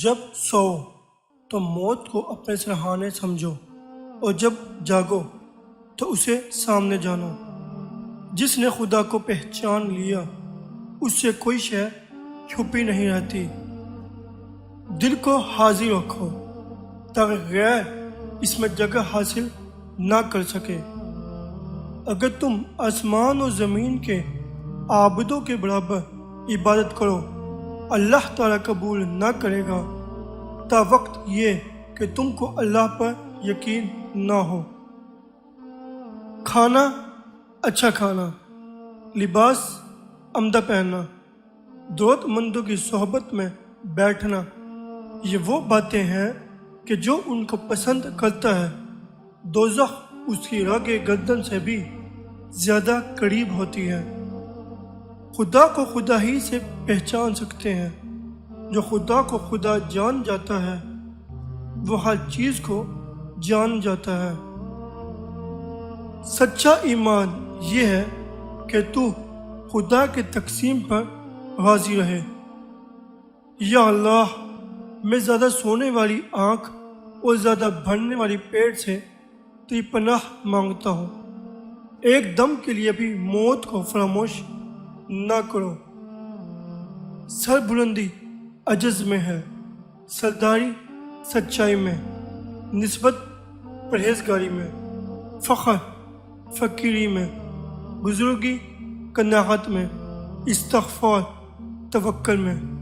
جب سو تو موت کو اپنے سرہانے سمجھو، اور جب جاگو تو اسے سامنے جانو۔ جس نے خدا کو پہچان لیا اس سے کوئی شے چھپی نہیں رہتی۔ دل کو حاضر رکھو تاکہ غیر اس میں جگہ حاصل نہ کر سکے۔ اگر تم آسمان و زمین کے عابدوں کے برابر عبادت کرو، اللہ تعالیٰ قبول نہ کرے گا تا وقت یہ کہ تم کو اللہ پر یقین نہ ہو۔ کھانا اچھا کھانا، لباس عمدہ پہننا، ضرورت مندوں کی صحبت میں بیٹھنا، یہ وہ باتیں ہیں کہ جو ان کو پسند کرتا ہے دوزخ اس کی رگ گردن سے بھی زیادہ قریب ہوتی ہے۔ خدا کو خدا ہی سے پہچان سکتے ہیں۔ جو خدا کو خدا جان جاتا ہے وہ ہر چیز کو جان جاتا ہے۔ سچا ایمان یہ ہے کہ تو خدا کے تقسیم پر راضی رہے۔ یا اللہ، میں زیادہ سونے والی آنکھ اور زیادہ بھرنے والی پیٹ سے تیری پناہ مانگتا ہوں۔ ایک دم کے لیے بھی موت کو فراموش نہ کرو۔ سر بلندی عجز میں ہے، سرداری سچائی میں، نسبت پرہیزگاری میں، فخر فقیری میں، بزرگی قناعت میں، استغفار توکل میں۔